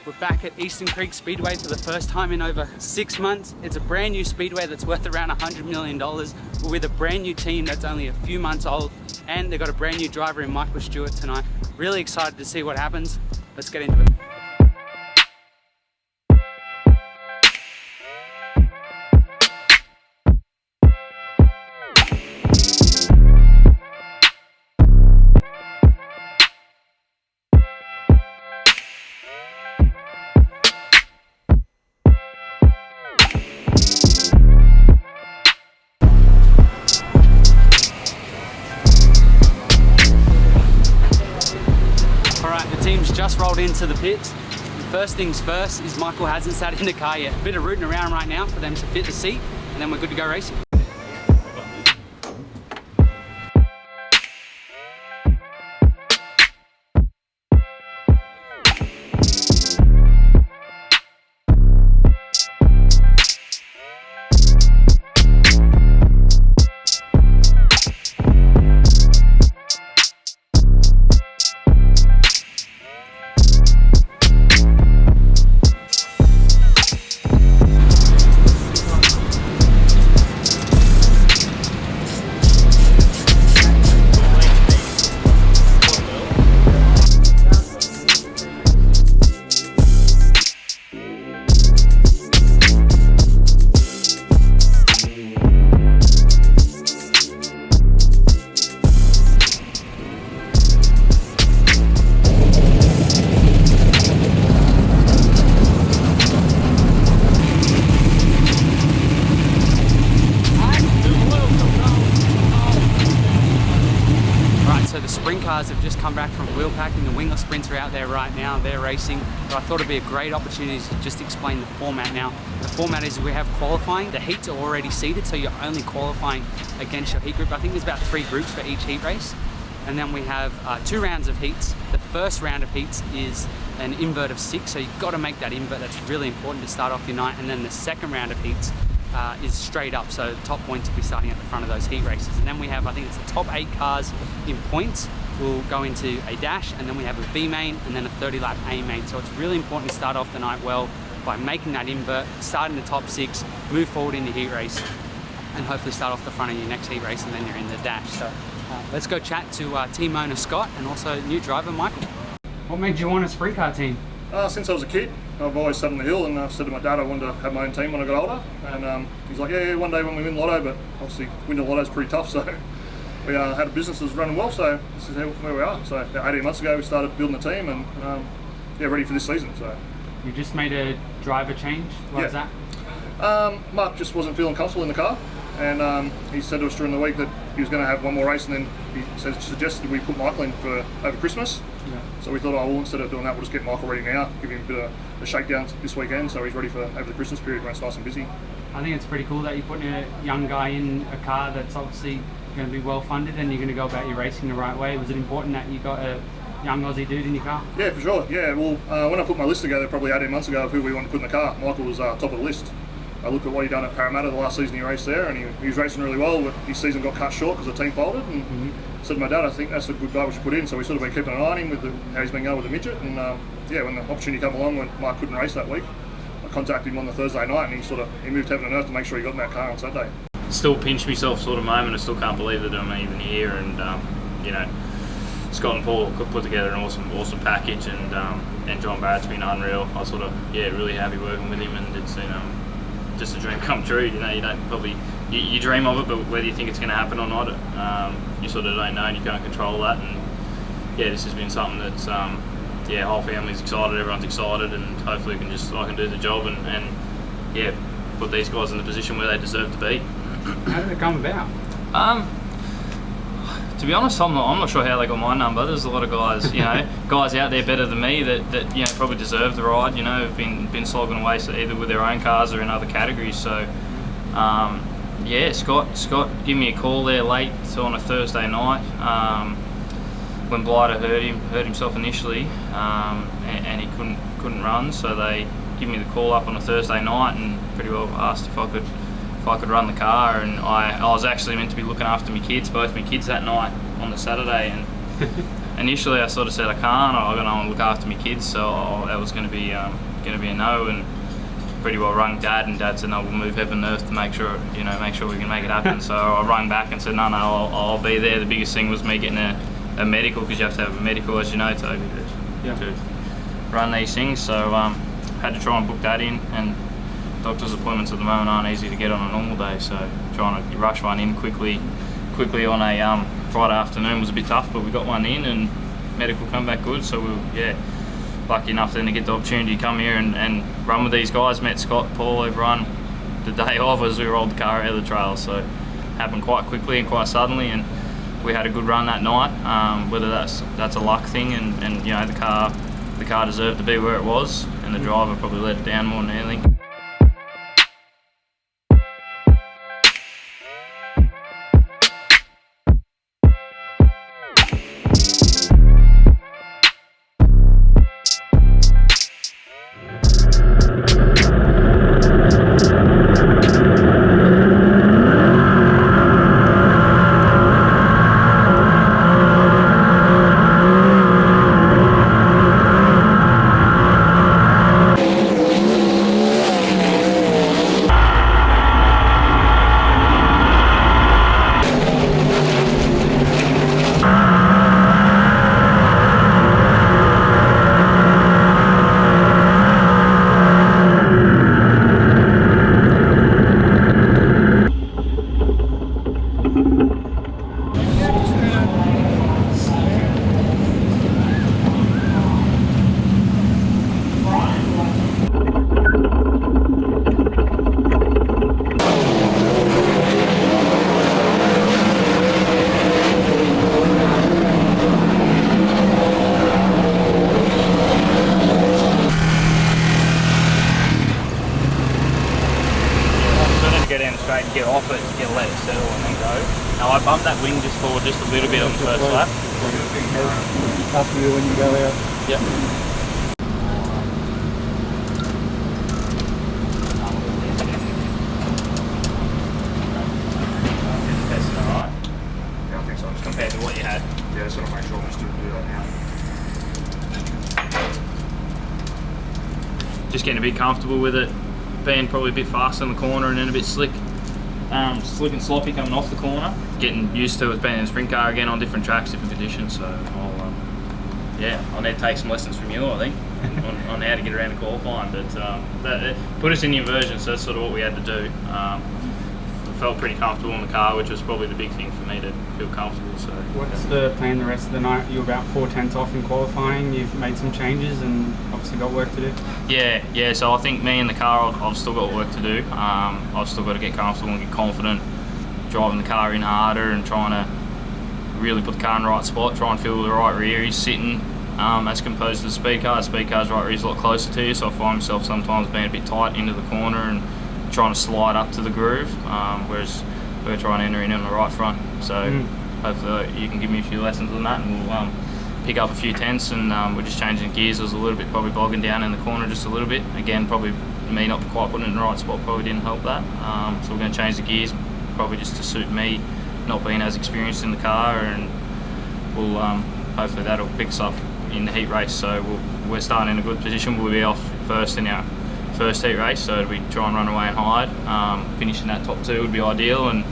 We're back at Eastern Creek Speedway for the first time in over 6 months. It's a brand new speedway that's worth around $100 million. We're with a brand new team that's only a few months old, and they've got a brand new driver in Stewart tonight. Really excited to see what happens. Let's get into it. Team's just rolled into the pits. First things first is Michael hasn't sat in the car yet. A bit of rooting around right now for them to fit the seat, and then we're good to go racing. Sprint cars have just come back from wheel packing. The wingless sprints are out there right now, they're racing. But I thought it'd be a great opportunity to just explain the format now. The format is we have qualifying. The heats are already seeded, so you're only qualifying against your heat group. I think there's about 3 groups for each heat race. And then we have 2 rounds of heats. The first round of heats is an invert of 6, so you've got to make that invert. That's really important to start off your night. And then the second round of heats is straight up, so the top points will be starting at the front of those heat races. And then we have, I think it's the top 8 cars in points will go into a dash, and then we have a B main and then a 30 lap A main. So it's really important to start off the night well by making that invert, start in the top 6, move forward in the heat race, and hopefully start off the front of your next heat race, and then you're in the dash. So let's go chat to team owner Scott and also new driver Michael. What made you want a sprint car team? Since I was a kid, I've always sat on the hill, and I've said to my dad I wanted to have my own team when I got older. And he's like, yeah, one day when we win lotto, but obviously winning the lotto is pretty tough. So we had a business that was running well. So this is where we are. So about 18 months ago, we started building a team, and yeah, ready for this season. So you just made a driver change. Why is that? Mark just wasn't feeling comfortable in the car, and he said to us during the week that he was going to have one more race, and then he suggested we put Michael in for over Christmas. Yeah. So we thought, oh, well, instead of doing that, we'll just get Michael ready now, give him a bit of a shakedown this weekend, so he's ready for over the Christmas period when it's nice and busy. I think it's pretty cool that you're putting a young guy in a car that's obviously going to be well funded, and you're going to go about your racing the right way. Was it important that you got a young Aussie dude in your car? Yeah, for sure. Yeah, well, when I put my list together probably 18 months ago of who we wanted to put in the car, Michael was top of the list. I looked at what he'd done at Parramatta the last season he raced there, and he was racing really well, but his season got cut short because the team folded, and said to my dad, I think that's a good guy we should put in. So we sort of been keeping an eye on him with how he's been going with the midget, and yeah, when the opportunity came along when Mike couldn't race that week, I contacted him on the Thursday night, and he moved heaven and earth to make sure he got in that car on Saturday. Still pinch myself sort of moment. I still can't believe that I'm even here, and you know, Scott and Paul could put together an awesome package, and John Barrett's been unreal. I was sort of really happy working with him, and it's just a dream come true. You know, you don't probably you dream of it, but whether you think it's going to happen or not, you sort of don't know, and you can't control that. And yeah, this has been something that's whole family's excited, everyone's excited, and hopefully I can do the job and yeah, put these guys in the position where they deserve to be. How did it come about? To be honest, I'm not sure how they got my number. There's a lot of guys, guys out there better than me that probably deserve the ride. Have been slogging away either with their own cars or in other categories. So, Scott gave me a call there late on a Thursday night when Blighter hurt himself initially, and he couldn't run. So they give me the call up on a Thursday night and pretty well asked if I could run the car, and I was actually meant to be looking after both my kids that night on the Saturday, and initially I sort of said I can't. I'm going to look after my kids, so that was going to be a no. And pretty well rung Dad, and Dad said no, we'll move heaven and earth to make sure we can make it happen. So I rung back and said no, I'll be there. The biggest thing was me getting a medical, because you have to have a medical, as you know, Toby, to run these things. So had to try and book that in, and doctor's appointments at the moment aren't easy to get on a normal day, so trying to rush one in quickly on a Friday afternoon was a bit tough, but we got one in and medical come back good, so we were lucky enough then to get the opportunity to come here and run with these guys. Met Scott, Paul, everyone the day of as we rolled the car out of the trail, so it happened quite quickly and quite suddenly, and we had a good run that night. Whether that's a luck thing, and you know, the car deserved to be where it was, and the driver probably let it down more than anything. Get off it, let it settle and then go. Now I bumped that wing just forward just a little bit on the first lap. After you when you go out. Yep. That's alright. Yeah, I think so. Compared to what you had. Yeah, just gotta make sure we still do that now. Just getting a bit comfortable with it, being probably a bit faster in the corner and then a bit slick. Slick and sloppy coming off the corner. Getting used to it being in a sprint car again on different tracks, different conditions. So I'll need to take some lessons from you, I think, on how to get around the qualifying. But that put us in the inversion, so that's sort of what we had to do. I felt pretty comfortable in the car, which was probably the big thing for me to feel comfortable. So What's the plan the rest of the night? You're about 4/10 off in qualifying. You've made some changes and obviously got work to do. Yeah. So I think me in the car, I've still got work to do. I've still got to get comfortable and get confident, driving the car in harder and trying to really put the car in the right spot, try and feel the right rear he's sitting, as opposed to the Speedcar. The Speedcar's right rear is a lot closer to you, so I find myself sometimes being a bit tight into the corner and trying to slide up to the groove, whereas we're trying to enter in on the right front. So hopefully you can give me a few lessons on that, and we'll pick up a few tenths. And we're just changing gears. It was a little bit probably bogging down in the corner just a little bit. Again, probably me not quite putting it in the right spot probably didn't help that. So we're going to change the gears probably just to suit me, not being as experienced in the car, and we'll hopefully that'll pick us up in the heat race. So we're starting in a good position. We'll be off first in our first heat race, so we try and run away and hide. Finishing that top two would be ideal, and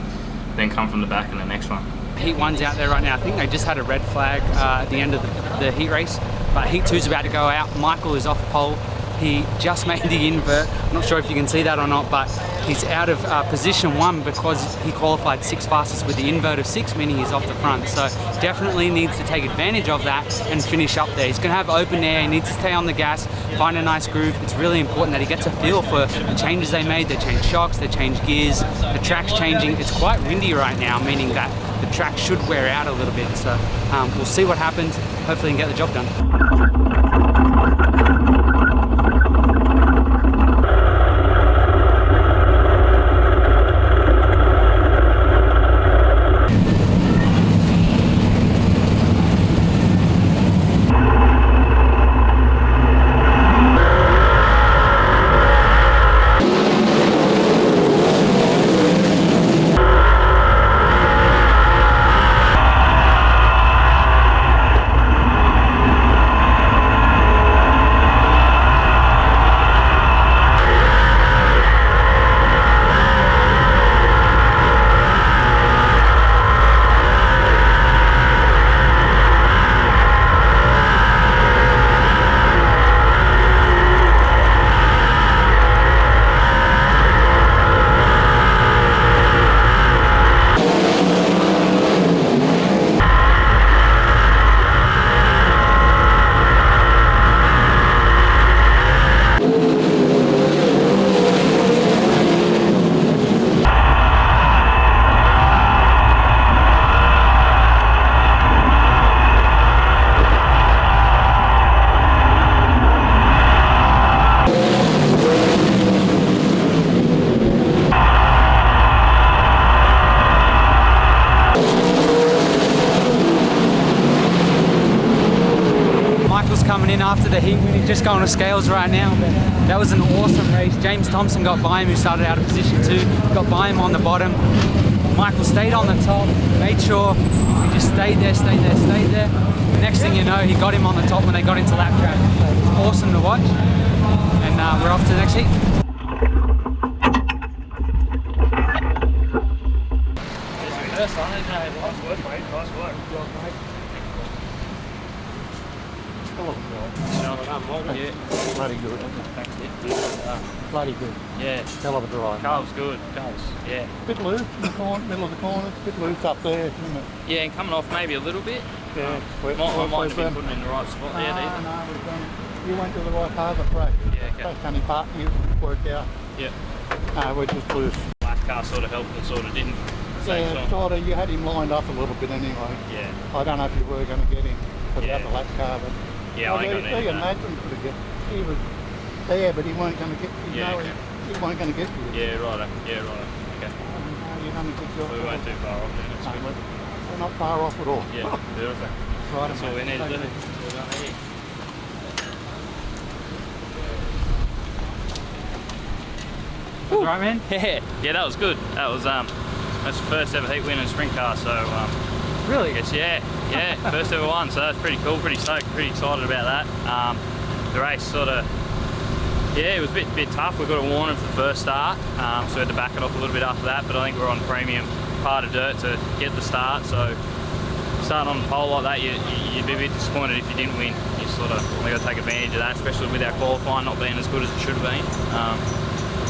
then come from the back in the next one. Heat 1's out there right now. I think they just had a red flag at the end of the heat race, but Heat 2's about to go out. Michael is off pole. He just made the invert. I'm not sure if you can see that or not, but he's out of position 1 because he qualified 6th fastest with the invert of 6, meaning he's off the front. So definitely needs to take advantage of that and finish up there. He's going to have open air. He needs to stay on the gas, find a nice groove. It's really important that he gets a feel for the changes they made. They changed shocks, they changed gears, the track's changing. It's quite windy right now, meaning that the track should wear out a little bit. So we'll see what happens. Hopefully he can get the job done. coming in after the heat win. He's just going to scales right now, but that was an awesome race. James Thompson got by him, who started out of position 2, got by him on the bottom. Michael stayed on the top, made sure he just stayed there. Next thing you know, he got him on the top when they got into lap track. It's awesome to watch, and we're off to the next heat. Nice work, mate. Nice work. Yeah. Bloody good. Bloody good. Yeah. Hell of a drive. Car was good. Yeah. Bit loose in the corner, middle of the corner. Bit loose up there, isn't it? Yeah, and coming off maybe a little bit. Yeah. I might have been putting in the right spot there. Either. No, you went to the right part of the track. Yeah, okay. That's the only part you worked out. Yeah. No, we're just loose. Black car sort of helped and sort of didn't. Yeah, sort of. You had him lined up a little bit anyway. Yeah. I don't know if you were going to get him without the lap car, but yeah, I ain't gonna need that. Imagine could have get. He was there, but he weren't going to get. He weren't going to get you. Yeah, righto. Yeah, righto. Okay. You done a good job. We weren't too far off then. It's good. We're not far off at all. Yeah, beautiful. Right, That's all we need to do. Right, man? Yeah, that was good. That was that's the first ever heat win in a sprint car, so Really? I guess yeah, first ever one, so that's pretty cool, pretty stoked, pretty excited about that. The race sort of, yeah, it was a bit tough. We got a warning for the first start, so we had to back it off a little bit after that, but I think we're on premium part of dirt to get the start, so starting on the pole like that, you'd be a bit disappointed if you didn't win. You sort of got to take advantage of that, especially with our qualifying not being as good as it should have been.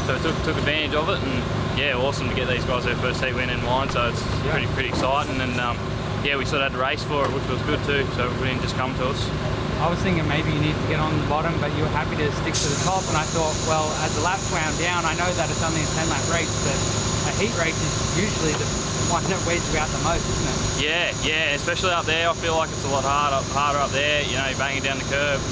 So we took advantage of it, and yeah, awesome to get these guys their first heat win in line, so it's pretty exciting, and yeah, we sort of had to race for it, which was good too, so it didn't just come to us. I was thinking maybe you need to get on the bottom, but you were happy to stick to the top, and I thought, well, as the laps wound down, I know that it's only a 10-lap race, but a heat race is usually the one that wears you out the most, isn't it? Yeah, especially up there. I feel like it's a lot harder up there, you know, banging down the curve.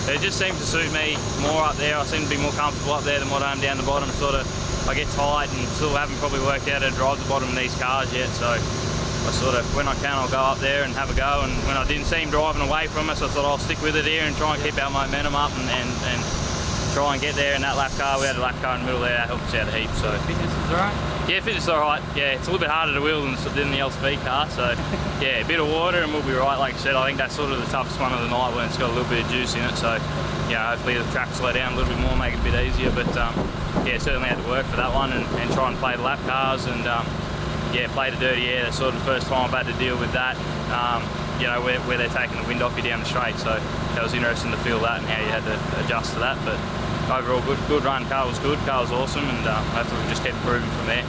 It just seems to suit me more up there. I seem to be more comfortable up there than what I am down the bottom. Sort of, I get tight and still haven't probably worked out how to drive the bottom of these cars yet, so I sort of, when I can, I'll go up there and have a go, and when I didn't see him driving away from us, I thought I'll stick with it here and try and keep our momentum up and try and get there in that lap car. We had a lap car in the middle there, that helped us out a heap. So Fitness is alright? Yeah, fitness is alright. Yeah, it's a little bit harder to wheel than the L speed car, so yeah, a bit of water and we'll be right. Like I said, I think that's sort of the toughest one of the night when it's got a little bit of juice in it, so yeah, hopefully the track slow down a little bit more, make it a bit easier, but yeah, certainly had to work for that one and try and play the lap cars and yeah, play the dirty air. That's sort of the first time I've had to deal with that, you know, where they're taking the wind off you down the straight, so that was interesting to feel that and how you had to adjust to that, but overall good run. Car was good, car was awesome, and hopefully we just kept improving from there.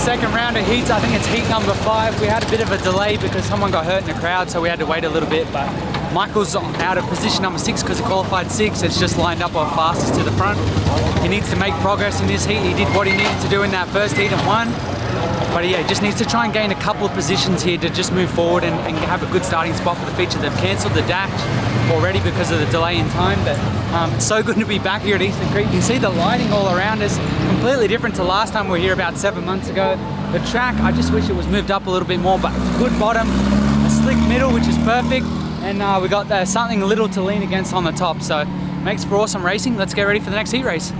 Second round of heats, I think it's heat number 5. We had a bit of a delay because someone got hurt in the crowd, so we had to wait a little bit, but Michael's out of position number 6 because he qualified 6. It's just lined up our fastest to the front. He needs to make progress in this heat. He did what he needed to do in that first heat and won, but yeah, just needs to try and gain a couple of positions here to just move forward and have a good starting spot for the feature. They've cancelled the dash already because of the delay in time, but it's so good to be back here at Eastern Creek. You can see the lighting all around us, completely different to last time we were here about 7 months ago. The track, I just wish it was moved up a little bit more, but good bottom, a slick middle, which is perfect, and we got something little to lean against on the top, so makes for awesome racing. Let's get ready for the next heat race.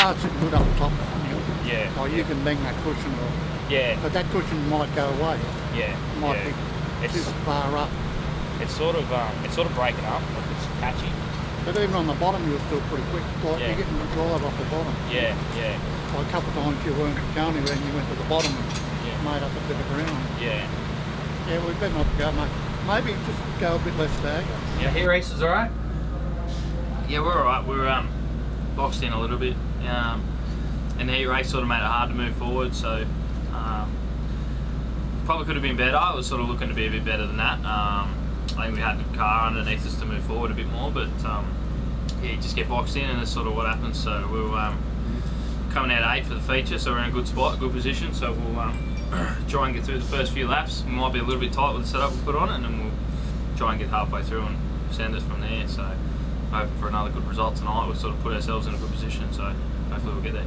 car's sitting good up top. Yeah. Like you can bang that cushion, but that cushion might go away. Yeah. Might be too far up. It's sort of breaking up. Like it's catchy. But even on the bottom, you're still pretty quick. Like you're getting the drive off the bottom. Yeah. Like a couple of times you weren't going anywhere and you went to the bottom and made up a bit of ground. Yeah. Yeah, we better not go much. Maybe just go a bit less stagger. Yeah, heat race is alright? Yeah, we're alright. We're boxed in a little bit. And the heat race sort of made it hard to move forward, so probably could have been better. I was sort of looking to be a bit better than that. I think we had the car underneath us to move forward a bit more, but yeah, you just get boxed in and that's sort of what happens. So we're coming out 8 for the feature, so we're in a good spot, good position, so we'll try and get through the first few laps. We might be a little bit tight with the setup we put on it, and then we'll try and get halfway through and send us from there. So hoping for another good result tonight. We've sort of put ourselves in a good position, so hopefully we'll get there.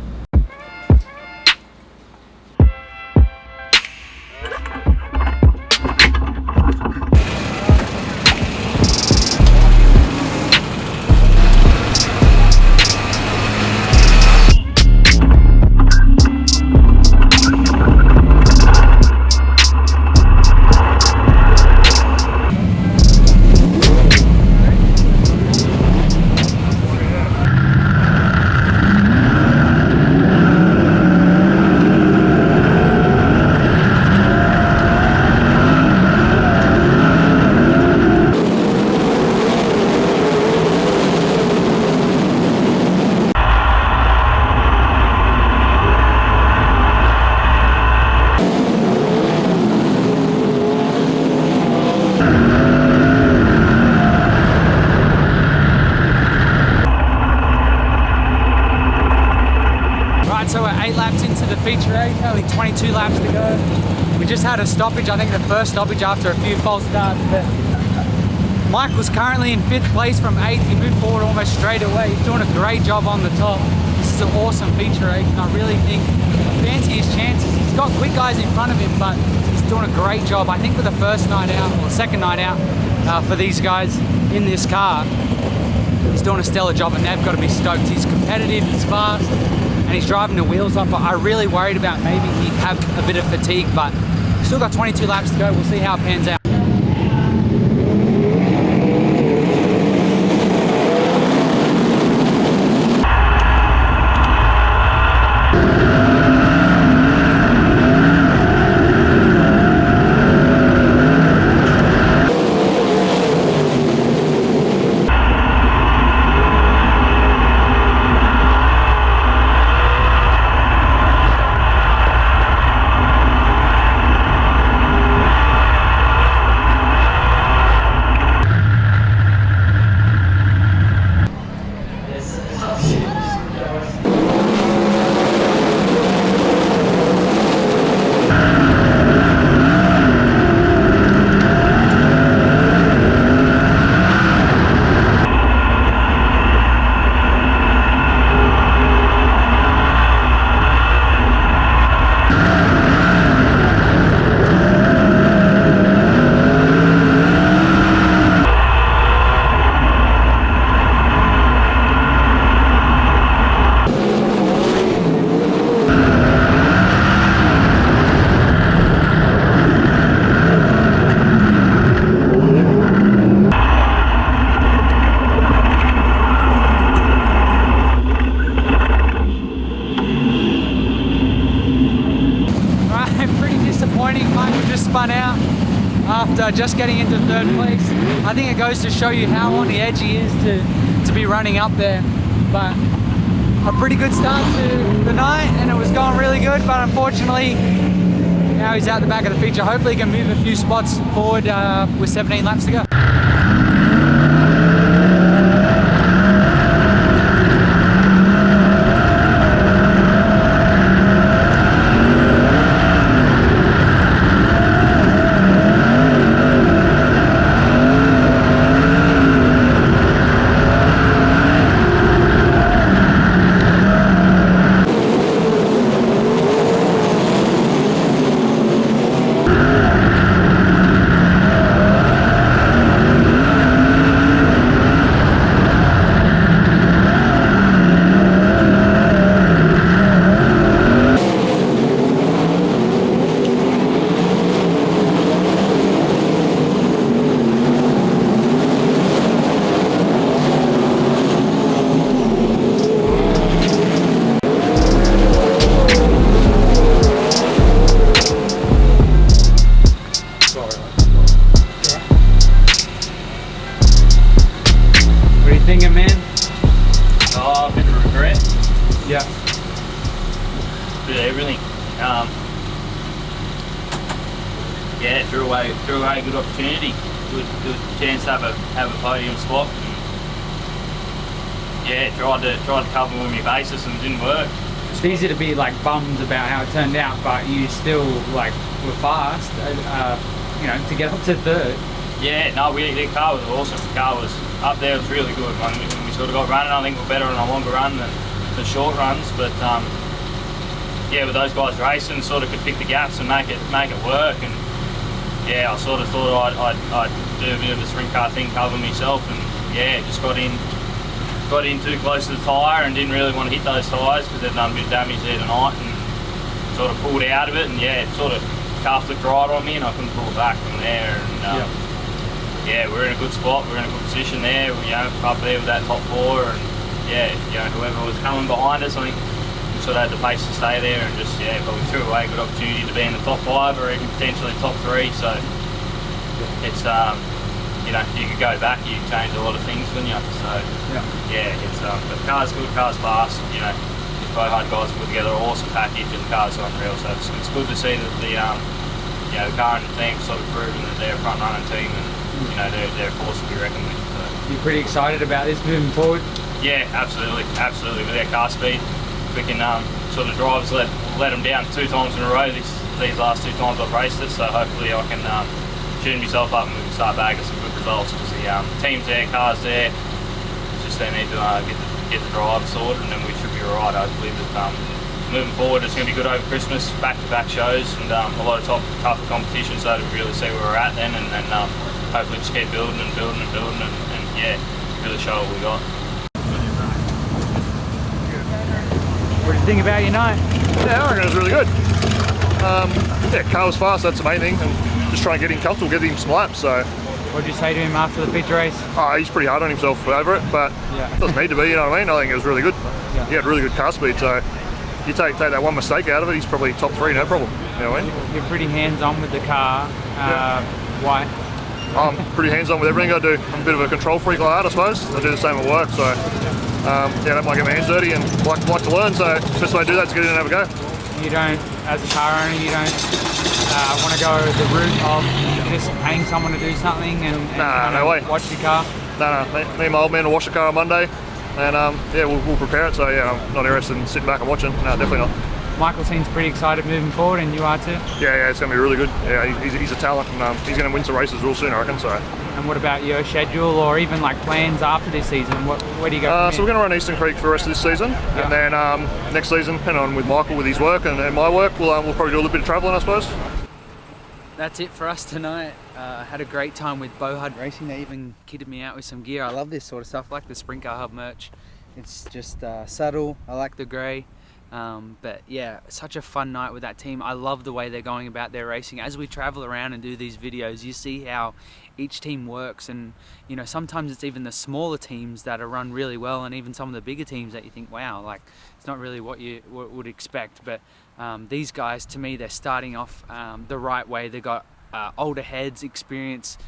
Feature race, only 22 laps to go. We just had a stoppage, I think the first stoppage after a few false starts, but Mike was currently in 5th place from 8th. He moved forward almost straight away. He's doing a great job on the top. This is an awesome feature race, and I really think fancy his chances. He's got quick guys in front of him, but he's doing a great job. I think for the first night out, or second night out for these guys in this car, he's doing a stellar job, and they've got to be stoked. He's competitive, he's fast, and he's driving the wheels off. I really worried about maybe he'd have a bit of fatigue, but still got 22 laps to go. We'll see how it pans out. Out after just getting into 3rd place. I think it goes to show you how on the edge he is to be running up there, but a pretty good start to the night, and it was going really good, but unfortunately now he's out the back of the feature. Hopefully he can move a few spots forward with 17 laps to go. Yeah. Bit of everything. Yeah, threw away a good opportunity. Good chance to have a podium spot. Yeah, tried to cover all my bases and it didn't work. It's easy to be like bummed about how it turned out, but you still like were fast, you know, to get up to third. Yeah, no, the car was awesome. The car was up there, it was really good. When we sort of got running, I think we're better on a longer run than the short runs, but yeah, with those guys racing, sort of could pick the gaps and make it work. And yeah, I sort of thought I'd do a bit of a sprint car thing, cover myself, and yeah, just got in too close to the tyre and didn't really want to hit those tyres because they'd done a bit of damage there tonight, and sort of pulled out of it, and yeah, sort of car flipped right on me and I couldn't pull it back from there. And yeah, we're in a good spot, we're in a good position there, you know, up there with that top four, and yeah, you know, whoever was coming behind us, I think we sort of had the pace to stay there, and just yeah, probably threw away a good opportunity to be in the top 5 or even potentially top 3. So it's you know, you could go back, you could change a lot of things, couldn't you? So yeah, it's but the car's good, car's fast, you know. These BOHUD guys put together an awesome package and the car's unreal, so it's good to see that the you know, the car and the team sort of proven that they're a front running team, and you know, they're a force to be reckoned with. So. You're pretty excited about this moving forward? Yeah, absolutely. With their car speed, we can sort of drivers let them down 2 times in a row these last 2 times I've raced it, so hopefully I can tune myself up and we can start bagging some good results, because the team's there, car's there. It's just they need to get the drive sorted, and then we should be alright hopefully. But moving forward, it's going to be good over Christmas, back-to-back shows, and a lot of tougher competition, so to really see where we're at then, and then hopefully just keep building and yeah, really show what we got. What do you think about your night? Yeah, I reckon it was really good. Yeah, car was fast, that's the main thing, and just try and get him comfortable, get him some laps. So. What did you say to him after the feature race? Oh, he's pretty hard on himself over it, but it doesn't need to be, you know what I mean? I think it was really good. He had really good car speed, so you take that one mistake out of it, he's probably top 3, no problem. You know what I mean? You're pretty hands-on with the car. Why? I'm pretty hands-on with everything I do. I'm a bit of a control freak like that, I suppose. I do the same at work, so yeah, I don't mind getting my hands dirty and like to learn, so the best way to do that is get in and have a go. You don't, as a car owner, you don't want to go the route of just paying someone to do something and no way. Watch your car? No, me and my old man will wash the car on Monday, and yeah, we'll prepare it, so yeah, I'm not interested in sitting back and watching. No, definitely not. Michael seems pretty excited moving forward, and you are too? Yeah, it's going to be really good. Yeah, he's a talent, and he's going to win some races real soon, I reckon. So. And what about your schedule, or even like plans after this season? Where do you go? So we're going to run Eastern Creek for the rest of this season, and then next season, depending on with Michael with his work and my work, we'll probably do a little bit of travelling, I suppose. That's it for us tonight. Had a great time with BOHUD Racing. They even kitted me out with some gear. I love this sort of stuff, like the Sprint Car Hub merch. It's just subtle. I like the grey. But yeah, such a fun night with that team. I love the way they're going about their racing. As we travel around and do these videos, you see how each team works, and you know, sometimes it's even the smaller teams that are run really well, and even some of the bigger teams that you think, wow, like it's not really what you would expect. But these guys, to me, they're starting off the right way. They got older heads, experienced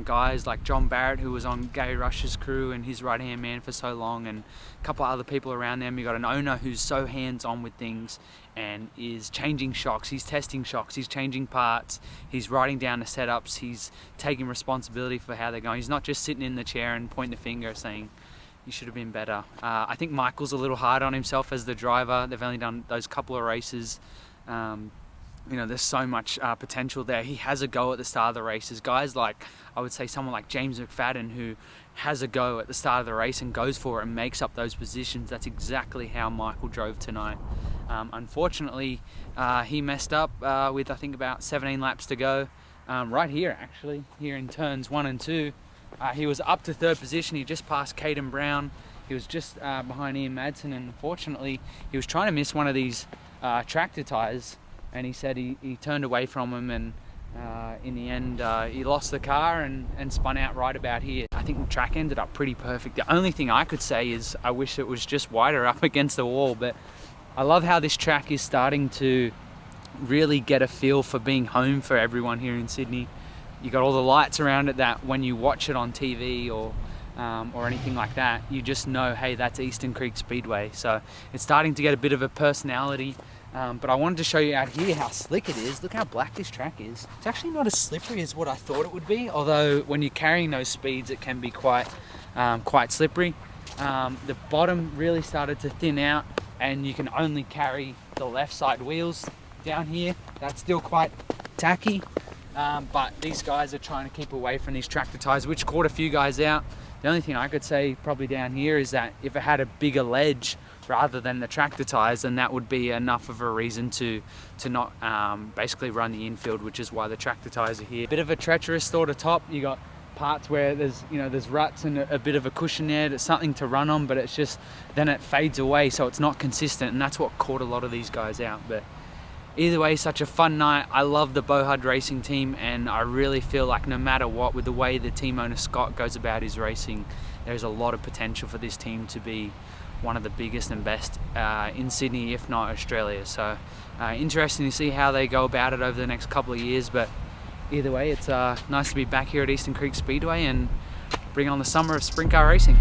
guys like John Barrett, who was on Gary Rush's crew and his right-hand man for so long, and a couple of other people around them. You got an owner who's so hands-on with things and is changing shocks, he's testing shocks, he's changing parts, he's writing down the setups, he's taking responsibility for how they're going. He's not just sitting in the chair and pointing the finger saying, you should have been better. I think Michael's a little hard on himself as the driver. They've only done those couple of races. You know, there's so much potential there. He has a go at the start of the races. Guys like, I would say someone like James McFadden, who has a go at the start of the race and goes for it and makes up those positions. That's exactly how Michael drove tonight. Unfortunately, he messed up with, I think, about 17 laps to go. Right here, actually, here in turns 1 and 2. He was up to 3rd position. He just passed Caden Brown. He was just behind Ian Madsen, and unfortunately, he was trying to miss one of these tractor tyres. And he said he turned away from him, and in the end he lost the car and spun out right about here. I think the track ended up pretty perfect. The only thing I could say is I wish it was just wider up against the wall, but I love how this track is starting to really get a feel for being home for everyone here in Sydney. You got all the lights around it that when you watch it on TV or or anything like that. You just know, hey, that's Eastern Creek Speedway. So it's starting to get a bit of a personality. But I wanted to show you out here how slick it is. Look how black this track is. It's actually not as slippery as what I thought it would be, although when you're carrying those speeds it can be quite slippery. The bottom really started to thin out and you can only carry the left side wheels down here. That's still quite tacky, but these guys are trying to keep away from these tractor tires, which caught a few guys out. The only thing I could say probably down here is that if it had a bigger ledge rather than the tractor tires, then that would be enough of a reason to not basically run the infield, which is why the tractor tires are here. Bit of a treacherous sort of top. You got parts where there's ruts and a bit of a cushion there. There's something to run on, but it's just then it fades away, so it's not consistent, and that's what caught a lot of these guys out. But either way, such a fun night. I love the BOHUD Racing team, and I really feel like no matter what, with the way the team owner Scott goes about his racing, there's a lot of potential for this team to be one of the biggest and best in Sydney, if not Australia. So interesting to see how they go about it over the next couple of years. But either way, it's nice to be back here at Eastern Creek Speedway and bring on the summer of sprint car racing.